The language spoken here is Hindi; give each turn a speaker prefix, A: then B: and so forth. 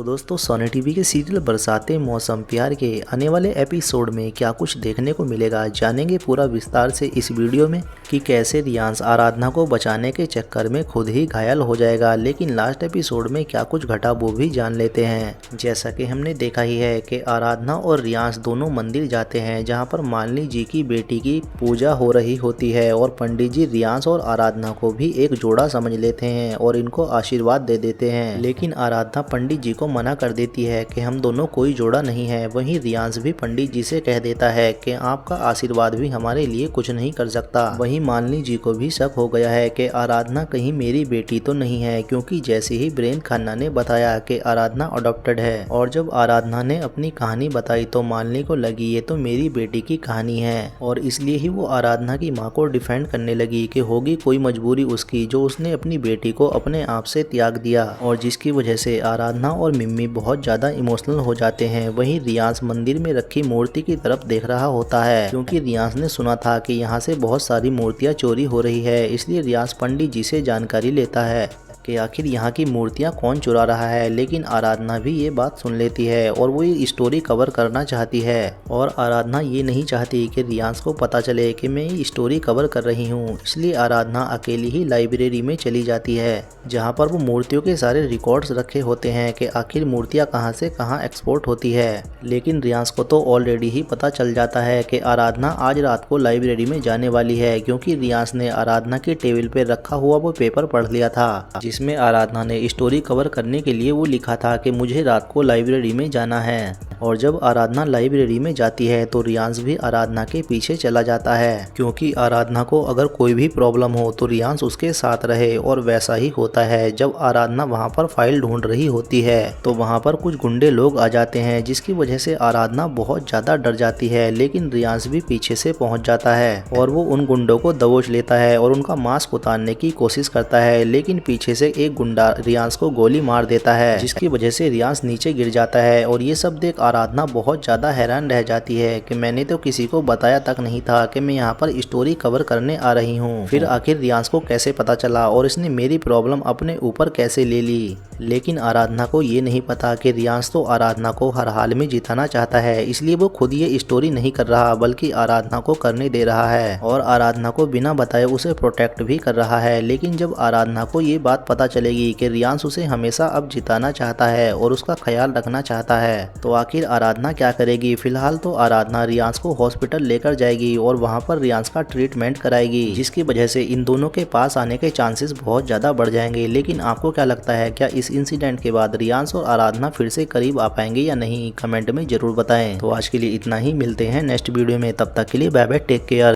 A: तो दोस्तों सोनी टीवी के सीरियल बरसाते मौसम प्यार के आने वाले एपिसोड में क्या कुछ देखने को मिलेगा, जानेंगे पूरा विस्तार से इस वीडियो में कि कैसे रियांश आराधना को बचाने के चक्कर में खुद ही घायल हो जाएगा। लेकिन लास्ट एपिसोड में क्या कुछ घटा वो भी जान लेते हैं। जैसा कि हमने देखा ही है कि आराधना और रियांश दोनों मंदिर जाते हैं जहाँ पर मालिनी जी की बेटी की पूजा हो रही होती है और पंडित जी रियांश और आराधना को भी एक जोड़ा समझ लेते हैं और इनको आशीर्वाद दे देते हैं। लेकिन आराधना पंडित जी को मना कर देती है कि हम दोनों कोई जोड़ा नहीं है। वहीं रियांश भी पंडित जी से कह देता है कि आपका आशीर्वाद भी हमारे लिए कुछ नहीं कर सकता। वहीं मालिनी जी को भी शक हो गया है कि आराधना कहीं मेरी बेटी तो नहीं है, क्योंकि जैसे ही ब्रेन खन्ना ने बताया कि आराधना अडॉप्टेड है और जब आराधना ने अपनी कहानी बताई तो मालिनी को लगी ये तो मेरी बेटी की कहानी है और इसलिए ही वो आराधना की माँ को डिफेंड करने लगी कि होगी कोई मजबूरी उसकी जो उसने अपनी बेटी को अपने आप से त्याग दिया और जिसकी वजह से आराधना और मिम्मी बहुत ज्यादा इमोशनल हो जाते हैं। वहीं रियांश मंदिर में रखी मूर्ति की तरफ देख रहा होता है क्योंकि रियांश ने सुना था कि यहाँ से बहुत सारी मूर्तियाँ चोरी हो रही है, इसलिए रियांश पंडित जी से जानकारी लेता है कि आखिर यहाँ की मूर्तियाँ कौन चुरा रहा है। लेकिन आराधना भी ये बात सुन लेती है और वो ये स्टोरी कवर करना चाहती है और आराधना ये नहीं चाहती कि रियांश को पता चले कि मैं ये स्टोरी कवर कर रही हूँ, इसलिए आराधना अकेली ही लाइब्रेरी में चली जाती है जहाँ पर वो मूर्तियों के सारे रिकॉर्ड्स रखे होते हैं कि आखिर मूर्तियाँ कहाँ से कहाँ एक्सपोर्ट होती है। लेकिन रियांश को तो ऑलरेडी ही पता चल जाता है कि आराधना आज रात को लाइब्रेरी में जाने वाली है, क्योंकि रियांश ने आराधना के टेबल पे रखा हुआ वो पेपर पढ़ लिया था जिसमें आराधना ने स्टोरी कवर करने के लिए वो लिखा था कि मुझे रात को लाइब्रेरी में जाना है। और जब आराधना लाइब्रेरी में जाती है तो रियांश भी आराधना के पीछे चला जाता है, क्योंकि आराधना को अगर कोई भी प्रॉब्लम हो तो रियांश उसके साथ रहे। और वैसा ही होता है, जब आराधना वहां पर फाइल ढूंढ रही होती है तो वहां पर कुछ गुंडे लोग आ जाते हैं जिसकी वजह से आराधना बहुत ज्यादा डर जाती है। लेकिन रियांश भी पीछे से पहुंच जाता है और वो उन गुंडों को दबोच लेता है और उनका मास्क उतारने की कोशिश करता है, लेकिन पीछे से एक गुंडा रियांश को गोली मार देता है जिसकी वजह से रियांश नीचे गिर जाता है। और ये सब देख आराधना बहुत ज्यादा हैरान रह जाती है कि मैंने तो किसी को बताया तक नहीं था कि मैं यहाँ पर स्टोरी कवर करने आ रही हूँ, फिर आखिर रियांश को कैसे पता चला और इसने मेरी प्रॉब्लम अपने ऊपर कैसे ले ली। लेकिन आराधना को ये नहीं पता कि रियांश तो आराधना को हर हाल में जिताना चाहता है, इसलिए वो खुद ये स्टोरी नहीं कर रहा बल्कि आराधना को करने दे रहा है और आराधना को बिना बताए उसे प्रोटेक्ट भी कर रहा है। लेकिन जब आराधना को ये बात पता चलेगी कि रियांश उसे हमेशा अब जिताना चाहता है और उसका ख्याल रखना चाहता है तो आखिर आराधना क्या करेगी। फिलहाल तो आराधना रियांश को हॉस्पिटल लेकर जाएगी और वहां पर रियांश का ट्रीटमेंट कराएगी, जिसकी वजह से इन दोनों के पास आने के चांसेस बहुत ज्यादा बढ़ जाएंगे। लेकिन आपको क्या लगता है, क्या इस इंसिडेंट के बाद रियांश और आराधना फिर से करीब आ पाएंगे या नहीं, कमेंट में जरूर बताएं। तो आज के लिए इतना ही, मिलते हैं नेक्स्ट वीडियो में, तब तक के लिए बाय बाय, टेक केयर।